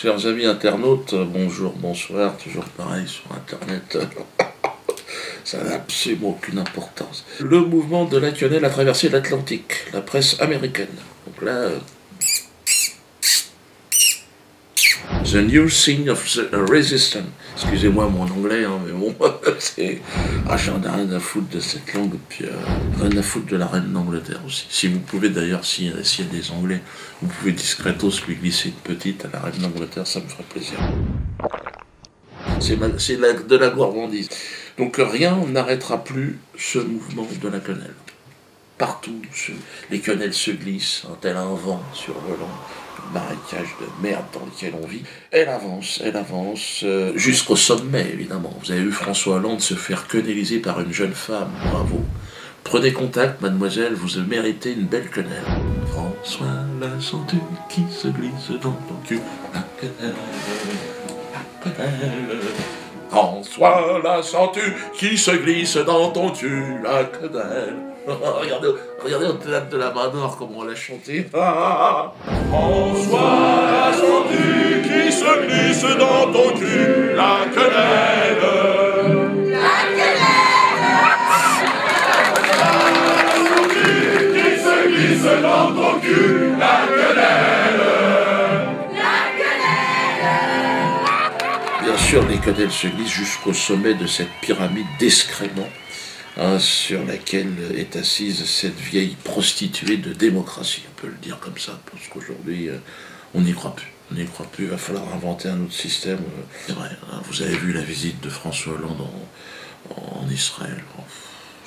Chers amis internautes, bonjour, bonsoir, toujours pareil sur Internet. Ça n'a absolument aucune importance. Le mouvement de la quenelle a traversé l'Atlantique, la presse américaine. Donc là... The New Thing of the Resistance. Excusez-moi mon anglais, hein, mais bon, c'est... Ah, j'en ai rien à foutre de cette langue, puis rien à foutre de la reine d'Angleterre aussi. Si vous pouvez d'ailleurs, s'il y a des anglais, vous pouvez discretos lui glisser une petite à la reine d'Angleterre, ça me ferait plaisir. C'est de la gourmandise. Donc rien n'arrêtera plus ce mouvement de la quenelle. Partout, les quenelles se glissent, tel un vent survolant le marécage de merde dans lequel on vit. Elle avance, jusqu'au sommet, évidemment. Vous avez vu François Hollande se faire quenelliser par une jeune femme, bravo. Prenez contact, mademoiselle, vous méritez une belle quenelle. François, la sens-tu qui se glisse dans ton cul? La quenelle, la quenelle. François, la sens-tu qui se glisse dans ton cul? La quenelle. Regardez au théâtre de la Manor comment on l'a chanté. François, la sens-tu qui se glisse dans ton cul? La quenelle. La quenelle. La sens-tu qui se glisse dans ton cul? La quenelle. Bien sûr, les quenelles se glissent jusqu'au sommet de cette pyramide d'excréments, sur laquelle est assise cette vieille prostituée de démocratie, on peut le dire comme ça, parce qu'aujourd'hui, on n'y croit plus. On n'y croit plus, il va falloir inventer un autre système. C'est vrai, vous avez vu la visite de François Hollande en Israël.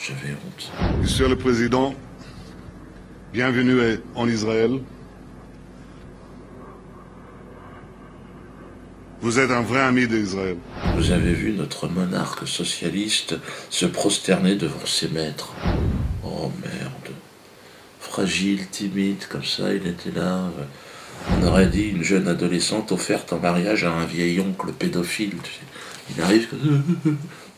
J'avais honte. Monsieur le Président, bienvenue en Israël. Vous êtes un vrai ami d'Israël. Vous avez vu notre monarque socialiste se prosterner devant ses maîtres. Oh merde. Fragile, timide, comme ça, il était là. On aurait dit une jeune adolescente offerte en mariage à un vieil oncle pédophile. Tu sais. Il arrive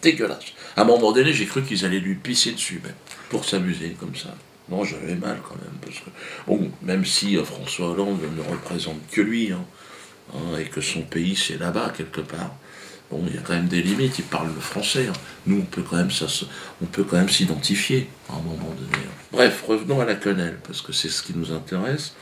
dégueulasse. À un moment donné, j'ai cru qu'ils allaient lui pisser dessus, même, pour s'amuser comme ça. Non, j'avais mal quand même, parce que... Bon, même si François Hollande ne représente que lui, et que son pays c'est là-bas quelque part. Bon, il y a quand même des limites, il parle le français. Nous, on peut quand même s'identifier à un moment donné. Bref, revenons à la quenelle, parce que c'est ce qui nous intéresse.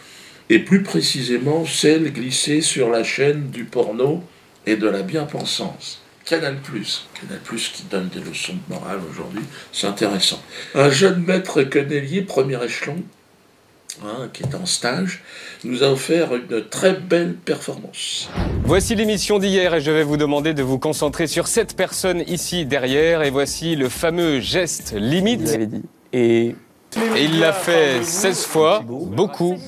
Et plus précisément, celle glissée sur la chaîne du porno et de la bien-pensance. Canal+, qui donne des leçons de morale aujourd'hui, c'est intéressant. Un jeune maître quenellier, premier échelon, qui est en stage, nous a offert une très belle performance. Voici l'émission d'hier et je vais vous demander de vous concentrer sur cette personne ici derrière. Et voici le fameux geste limite. Vous l'avez dit. Et il l'a fait 16 fois, beaucoup,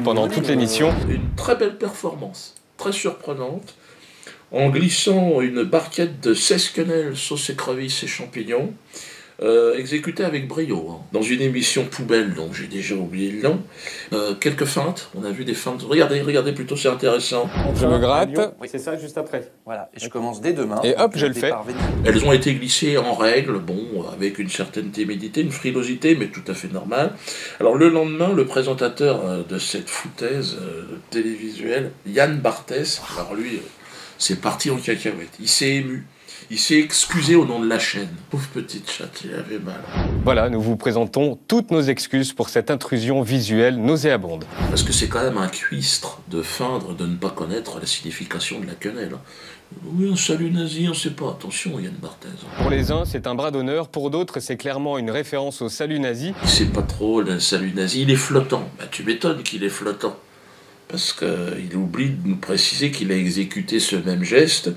pendant toute l'émission. Une très belle performance, très surprenante, en glissant une barquette de 16 quenelles, sauce écrevisses et champignons, exécuté avec brio, dans une émission poubelle dont j'ai déjà oublié le nom. Quelques feintes, on a vu des feintes. Regardez plutôt, c'est intéressant. Je me gratte. oui, c'est ça, juste après. Voilà, et je commence dès demain. Et hop, je le fais. Elles ont été glissées en règle, bon, avec une certaine timidité, une frilosité, mais tout à fait normale. Alors le lendemain, le présentateur de cette foutaise télévisuelle, Yann Barthès, alors lui, c'est parti en cacahuète. Il s'est ému. Il s'est excusé au nom de la chaîne. Pauvre petite chatte, il avait mal. Voilà, nous vous présentons toutes nos excuses pour cette intrusion visuelle nauséabonde. Parce que c'est quand même un cuistre de feindre de ne pas connaître la signification de la quenelle. Oui, un salut nazi, on sait pas. Attention, Yann Barthès. Pour les uns, c'est un bras d'honneur. Pour d'autres, c'est clairement une référence au salut nazi. Il sait pas trop, le salut nazi. Il est flottant. Bah, tu m'étonnes qu'il est flottant. Parce qu'il oublie de nous préciser qu'il a exécuté ce même geste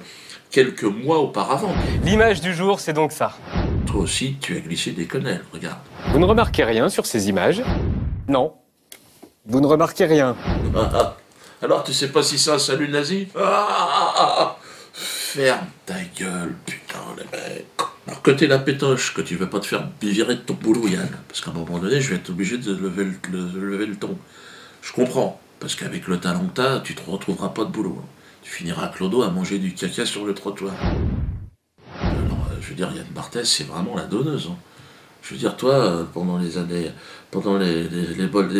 quelques mois auparavant. L'image du jour, c'est donc ça. Toi aussi, tu as glissé des quenelles, regarde. Vous ne remarquez rien sur ces images? Non. Vous ne remarquez rien. Alors, tu sais pas si c'est un salut nazi? Ferme ta gueule, putain, les mecs. Alors que t'es la pétoche, que tu veux pas te faire virer de ton boulot, Yann, parce qu'à un moment donné, je vais être obligé de lever le ton. Je comprends, parce qu'avec le talent que t'as, tu te retrouveras pas de boulot. Tu finiras clodo à manger du caca sur le trottoir. Alors, je veux dire, Yann Barthès, c'est vraiment la donneuse. Je veux dire, toi, pendant les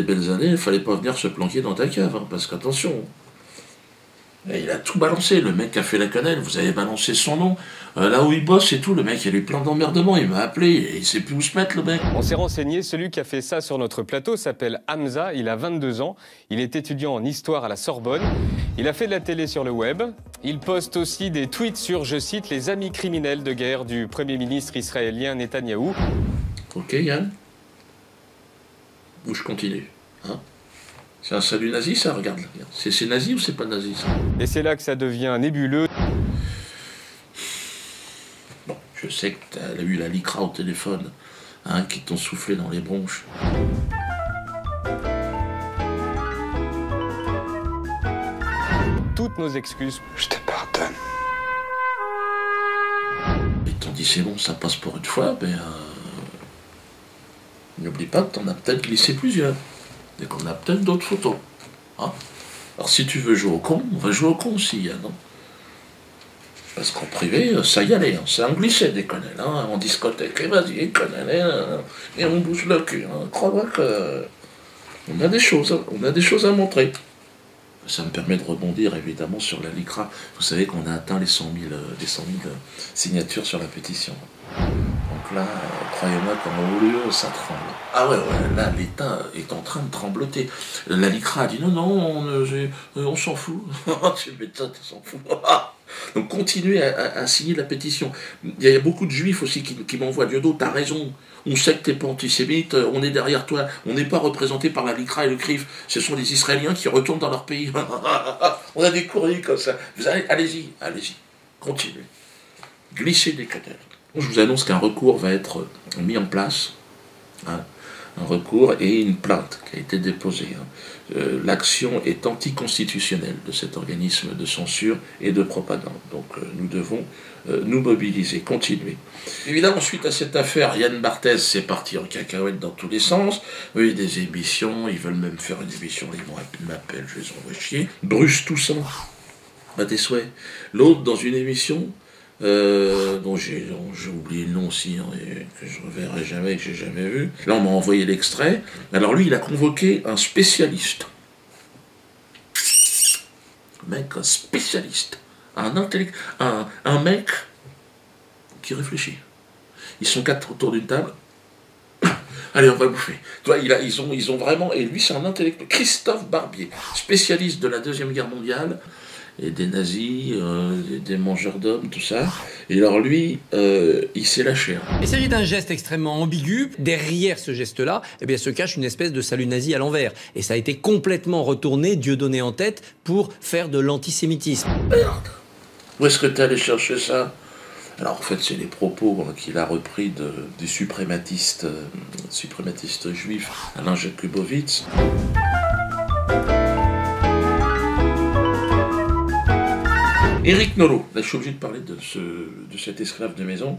belles années, il fallait pas venir se planquer dans ta cave, parce qu'attention. Et il a tout balancé, le mec qui a fait la cannelle, vous avez balancé son nom, là où il bosse et tout, le mec il a eu plein d'emmerdements, il m'a appelé, et il sait plus où se mettre le mec. On s'est renseigné, celui qui a fait ça sur notre plateau s'appelle Hamza, il a 22 ans, il est étudiant en histoire à la Sorbonne, il a fait de la télé sur le web, il poste aussi des tweets sur, je cite, les amis criminels de guerre du Premier ministre israélien Netanyahou. Ok Yann? Ou je continue, hein? C'est un salut nazi ça, regarde. C'est nazi ou c'est pas nazi ça? Et c'est là que ça devient nébuleux. Bon, je sais que t'as eu la LICRA au téléphone, hein, qui t'ont soufflé dans les bronches. Toutes nos excuses. Je te pardonne. Ils t'ont dit c'est bon, ça passe pour une fois, mais n'oublie pas que t'en as peut-être glissé plusieurs. Et qu'on a peut-être d'autres photos. Hein? Alors si tu veux jouer au con, on va jouer au con aussi, hein, non? Parce qu'en privé, ça y allait, hein, c'est un glissé des connelles, hein, en discothèque. Et vas-y, connelles, hein, et on bouge le cul. Hein. Crois-moi que on a des choses à montrer. Ça me permet de rebondir évidemment sur la LICRA. Vous savez qu'on a atteint les 100 000 signatures sur la pétition. Donc là, croyez-moi qu'en haut lieu, ça tremble. Ah ouais, là, l'État est en train de trembloter. La LICRA a dit non, on s'en fout. Tu m'étonnes, on s'en fout. Donc continuez à signer la pétition. Il y a beaucoup de juifs aussi qui m'envoient Diodo, t'as raison. On sait que t'es pas antisémite, on est derrière toi, on n'est pas représenté par la LICRA et le CRIF, ce sont les Israéliens qui retournent dans leur pays. On a des courriers comme ça. Allez-y, continuez. Glissez des canaux. Je vous annonce qu'un recours va être mis en place, hein, un recours et une plainte qui a été déposée. Hein. L'action est anticonstitutionnelle de cet organisme de censure et de propagande. Donc nous devons nous mobiliser, continuer. Évidemment, suite à cette affaire, Yann Barthès s'est parti en cacahuète dans tous les sens. Oui, des émissions, ils veulent même faire une émission, ils m'appellent, je les envoie chier. Bruce Toussaint, à tes souhaits. L'autre, dans une émission, dont j'ai oublié le nom aussi, hein, et que je ne reverrai jamais, que j'ai jamais vu. Là, on m'a envoyé l'extrait. Alors lui, il a convoqué un spécialiste. Mec, un spécialiste. Un mec qui réfléchit. Ils sont 4 autour d'une table. Allez, on va bouffer. Tu vois, ils ont vraiment... Et lui, c'est un intellectuel. Christophe Barbier, spécialiste de la Deuxième Guerre mondiale, et des nazis, des mangeurs d'hommes, tout ça. Et alors lui, il s'est lâché. Hein. Il s'agit d'un geste extrêmement ambigu. Derrière ce geste-là, eh bien, se cache une espèce de salut nazi à l'envers. Et ça a été complètement retourné, Dieudonné en tête, pour faire de l'antisémitisme. Merde! Où est-ce que t'es allé chercher ça? Alors en fait, c'est les propos qu'il a repris du suprématiste juif Alain Jakubowicz. Éric Nolot, là je suis obligé de parler de cet esclave de maison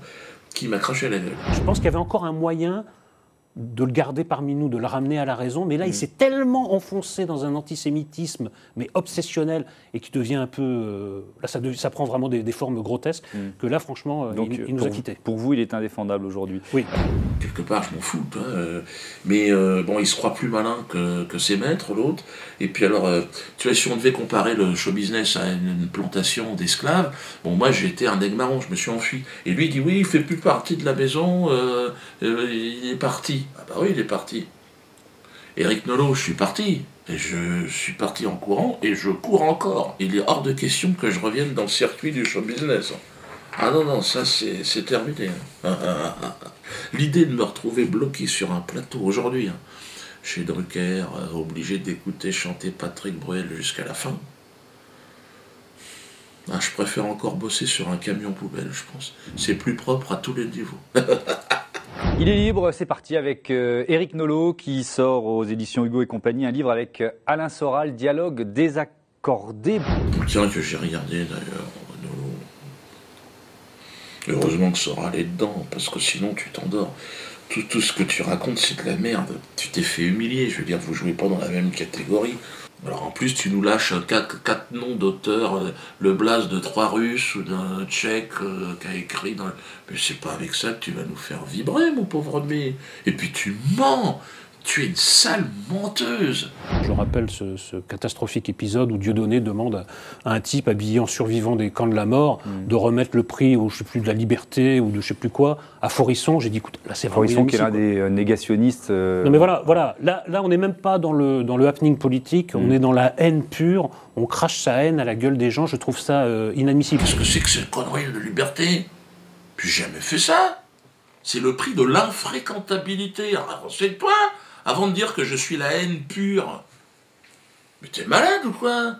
qui m'a craché à la gueule. Je pense qu'il y avait encore un moyen de le garder parmi nous, de le ramener à la raison, mais là il s'est tellement enfoncé dans un antisémitisme, mais obsessionnel, et qui devient un peu... là ça prend vraiment des formes grotesques, que là franchement, donc, il nous a quittés. Pour vous, il est indéfendable aujourd'hui? Oui. Quelque part, je m'en fous, mais bon, il se croit plus malin que ses maîtres, l'autre. Et puis alors, tu vois, si on devait comparer le show business à une plantation d'esclaves, bon, moi j'ai été un aigle marron, je me suis enfui. Et lui il dit oui, il fait plus partie de la maison, il est parti. Ah bah oui, il est parti. Éric Nolot, je suis parti. Et je suis parti en courant, et je cours encore. Il est hors de question que je revienne dans le circuit du show business. Ah non, ça c'est terminé. L'idée de me retrouver bloqué sur un plateau aujourd'hui, hein, chez Drucker, obligé d'écouter chanter Patrick Bruel jusqu'à la fin, je préfère encore bosser sur un camion poubelle, je pense. C'est plus propre à tous les niveaux. Il est libre, c'est parti avec Éric Nolot qui sort aux éditions Hugo et compagnie un livre avec Alain Soral, Dialogue désaccordé. Tiens, que j'ai regardé d'ailleurs, Nolot. Heureusement que Soral est dedans, parce que sinon tu t'endors. Tout ce que tu racontes, c'est de la merde. Tu t'es fait humilier, je veux dire, vous jouez pas dans la même catégorie. Alors en plus, tu nous lâches quatre noms d'auteurs, le blase de 3 Russes ou d'un Tchèque qui a écrit dans... Mais c'est pas avec ça que tu vas nous faire vibrer, mon pauvre ami. Et puis tu mens. Tu es une sale menteuse. Je rappelle ce catastrophique épisode où Dieudonné demande à un type habillé en survivant des camps de la mort de remettre le prix, je sais plus, de la liberté ou de je sais plus quoi, à Forisson. J'ai dit, écoute, là c'est vraiment Forisson qui est l'un inadmissible, des négationnistes. Non mais voilà. Là on n'est même pas dans le happening politique, on est dans la haine pure, on crache sa haine à la gueule des gens, je trouve ça inadmissible. Qu'est-ce que c'est que cette connerie de liberté? J'ai jamais fait ça. C'est le prix de l'infréquentabilité. Renseigne-toi avant de dire que je suis la haine pure. Mais t'es malade ou quoi?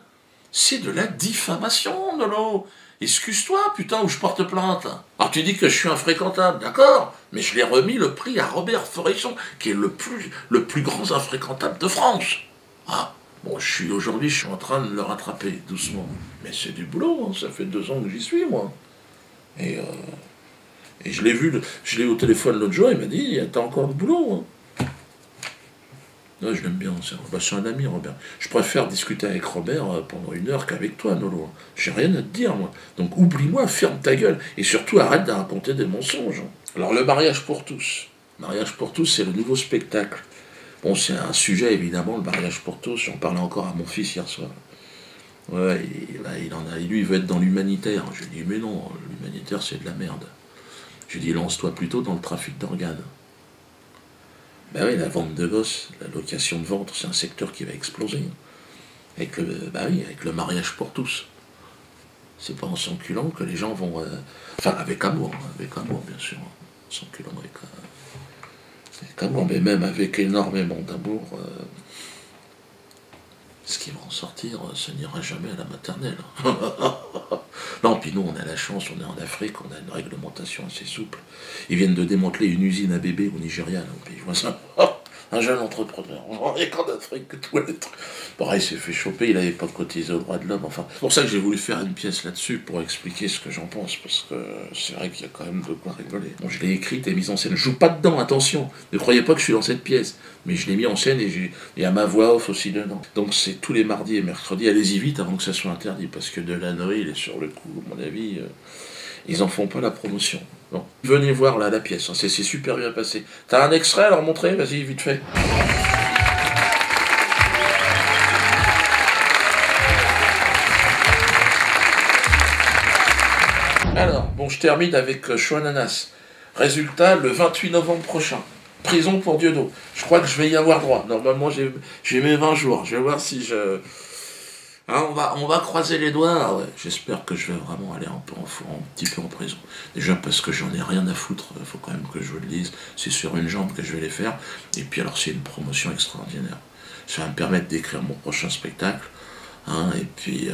C'est de la diffamation, Nolo. Excuse-toi, putain, ou je porte plainte. Alors tu dis que je suis infréquentable, d'accord, mais je l'ai remis le prix à Robert Forisson, qui est le plus grand infréquentable de France. Ah, bon, aujourd'hui, je suis en train de le rattraper, doucement. Mais c'est du boulot, hein, ça fait 2 ans que j'y suis, moi. Et je l'ai eu au téléphone l'autre jour, il m'a dit, t'as encore du boulot, hein. Ouais, je l'aime bien, c'est un ami, Robert. Je préfère discuter avec Robert pendant 1 heure qu'avec toi, Nolo. J'ai rien à te dire, moi. Donc oublie-moi, ferme ta gueule. Et surtout, arrête de raconter des mensonges. Alors, le mariage pour tous. Mariage pour tous, c'est le nouveau spectacle. Bon, c'est un sujet, évidemment, le mariage pour tous. J'en parlais encore à mon fils hier soir. Ouais, lui, il veut être dans l'humanitaire. Je lui ai dit, mais non, l'humanitaire, c'est de la merde. Je lui ai dit, lance-toi plutôt dans le trafic d'organes. Ben oui, la vente de gosses, la location de ventre, c'est un secteur qui va exploser. Avec le mariage pour tous. C'est pas en s'enculant que les gens vont... Enfin, avec amour, bien sûr. En s'enculant avec amour, mais même avec énormément d'amour, ce qui va en sortir, ça n'ira jamais à la maternelle. Non, puis nous, on a la chance, on est en Afrique, on a une réglementation assez souple. Ils viennent de démanteler une usine à bébés au Nigeria, là, au pays voisin. Un jeune entrepreneur, on est qu'en Afrique que tout être. Pareil, il s'est fait choper, il n'avait pas cotisé aux droits de l'homme. Enfin, c'est pour ça que j'ai voulu faire une pièce là-dessus, pour expliquer ce que j'en pense, parce que c'est vrai qu'il y a quand même de quoi rigoler. Bon, je l'ai écrite et mise en scène. Je joue pas dedans, attention. Ne croyez pas que je suis dans cette pièce. Mais je l'ai mis en scène et il y a ma voix off aussi dedans. Donc c'est tous les mardis et mercredis. Allez-y vite avant que ça soit interdit, parce que Delanoë, il est sur le coup, à mon avis. Ils en font pas la promotion. Bon. Venez voir là la pièce, hein. C'est super bien passé. T'as un extrait à leur montrer? Vas-y, vite fait. Alors, bon, je termine avec Chouananas. Résultat, le 28 novembre prochain. Prison pour Dieudo. Je crois que je vais y avoir droit. Normalement, j'ai mes 20 jours. Je vais voir si je... Hein, on va croiser les doigts. Ah ouais, j'espère que je vais vraiment aller un petit peu en prison. Déjà parce que j'en ai rien à foutre, il faut quand même que je vous le dise. C'est sur une jambe que je vais les faire. Et puis alors c'est une promotion extraordinaire. Ça va me permettre d'écrire mon prochain spectacle. Hein, et puis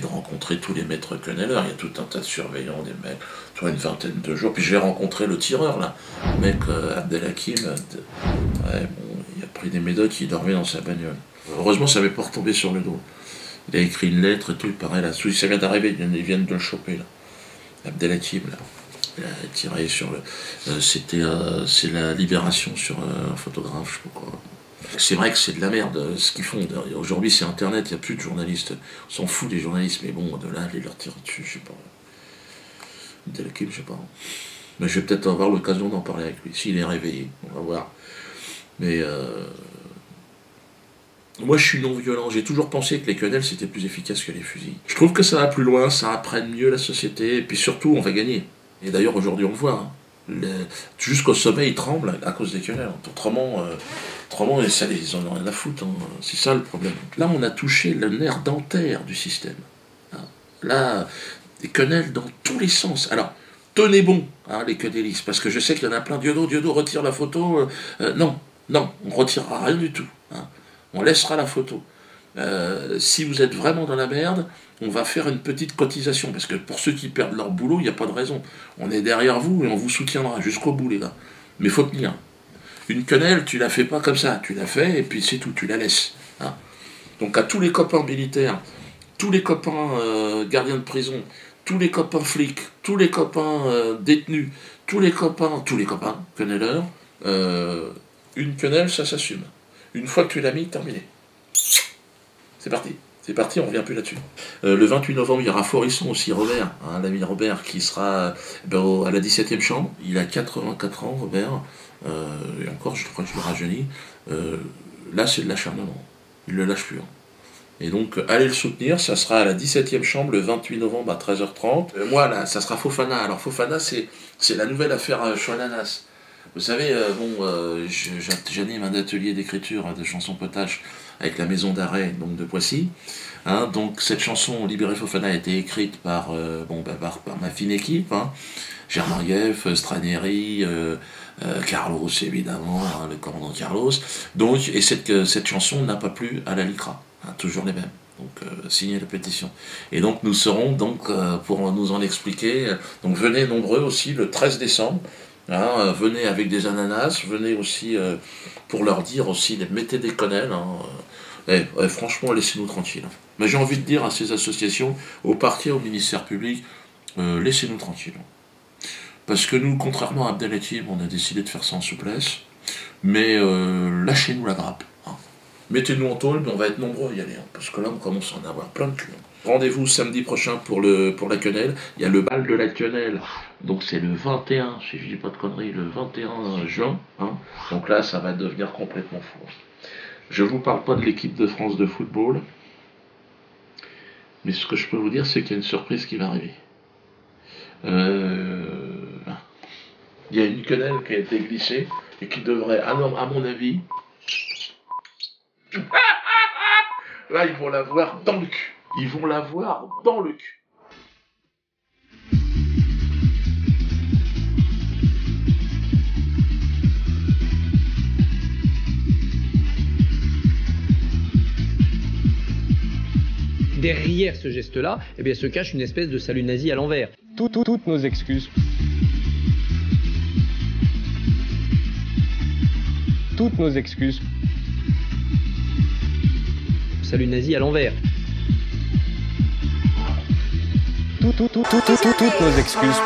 de rencontrer tous les maîtres quenelleurs. Il y a tout un tas de surveillants, des mecs, une 20aine de jours. Puis je vais rencontrer le tireur là. Le mec Abdelhakim. Ouais, bon, il a pris des médocs, il dormait dans sa bagnole. Heureusement ça m'est pas retombé sur le dos. Il a écrit une lettre et tout, il paraît là. Ça vient d'arriver, ils viennent de le choper là. Abdelhakim là. Il a tiré sur le. C'est la Libération sur un photographe, je sais pas quoi. C'est vrai que c'est de la merde ce qu'ils font. Aujourd'hui c'est internet, il n'y a plus de journalistes. On s'en fout des journalistes, mais bon, de là, aller leur tirer dessus, je sais pas. Abdelhakim, je sais pas. Mais je vais peut-être avoir l'occasion d'en parler avec lui. S'il est réveillé, on va voir. Mais moi je suis non-violent, j'ai toujours pensé que les quenelles c'était plus efficace que les fusils. Je trouve que ça va plus loin, ça apprenne mieux la société, et puis surtout on va gagner. Et d'ailleurs aujourd'hui on le voit, hein. Jusqu'au sommet ils tremblent à cause des quenelles. Autrement ils en ont rien à foutre, hein. C'est ça le problème. Là on a touché le nerf dentaire du système. Là, des quenelles dans tous les sens. Alors, tenez bon, hein, les quenellistes, parce que je sais qu'il y en a plein. Diodo retire la photo. Non, on ne retirera rien du tout. Hein. On laissera la photo. Si vous êtes vraiment dans la merde, on va faire une petite cotisation, parce que pour ceux qui perdent leur boulot, il n'y a pas de raison. On est derrière vous et on vous soutiendra jusqu'au bout, les gars. Mais il faut tenir. Une quenelle, tu la fais pas comme ça. Tu la fais et puis c'est tout, tu la laisses. Hein. Donc à tous les copains militaires, tous les copains gardiens de prison, tous les copains flics, tous les copains détenus, tous les copains quenelleurs, une quenelle, ça s'assume. Une fois que tu l'as mis, terminé. C'est parti. C'est parti, on revient plus là-dessus. Le 28 novembre, il y aura Forisson aussi, Robert, hein, l'ami Robert, qui sera à la 17e chambre. Il a 84 ans, Robert, et encore, je crois que je le rajeunis. Là, c'est de l'acharnement. Il ne le lâche plus. Hein. Et donc, allez le soutenir, ça sera à la 17e chambre, le 28 novembre à 13h30. Moi, là, ça sera Fofana. Alors, Fofana, c'est la nouvelle affaire Chouananas. Vous savez, j'anime un atelier d'écriture de chansons potaches avec la maison d'arrêt donc de Poissy. Hein, donc cette chanson Libéré Fofana a été écrite par ma fine équipe, hein, Germain Gueff, Stranieri, Carlos évidemment, hein, le commandant Carlos. Donc, et cette chanson n'a pas plu à la LICRA, hein, toujours les mêmes. Donc signez la pétition. Et donc nous serons donc pour nous en expliquer. Donc venez nombreux aussi le 13 décembre. Hein, venez avec des ananas, venez aussi pour leur dire aussi, mettez des quenelles. Hein, franchement, laissez-nous tranquilles. Mais j'ai envie de dire à ces associations, aux partis, au ministère public, laissez-nous tranquilles. Parce que nous, contrairement à Abdelatif, on a décidé de faire ça en souplesse, mais lâchez-nous la grappe. Hein. Mettez-nous en tôle, mais on va être nombreux à y aller, hein, parce que là, on commence à en avoir plein de cul. Rendez-vous samedi prochain pour la quenelle. Il y a le bal de la quenelle. Donc c'est le 21, si je dis pas de conneries, le 21 juin. Hein. Donc là, ça va devenir complètement fou. Je vous parle pas de l'équipe de France de football. Mais ce que je peux vous dire, c'est qu'il y a une surprise qui va arriver. Il y a une quenelle qui a été glissée et qui devrait, à mon avis... Là, ils vont la voir dans le cul. Ils vont la voir dans le cul. Derrière ce geste-là, eh bien, se cache une espèce de salut nazi à l'envers. Toutes nos excuses. Toutes nos excuses. Salut nazi à l'envers. Toutes nos excuses.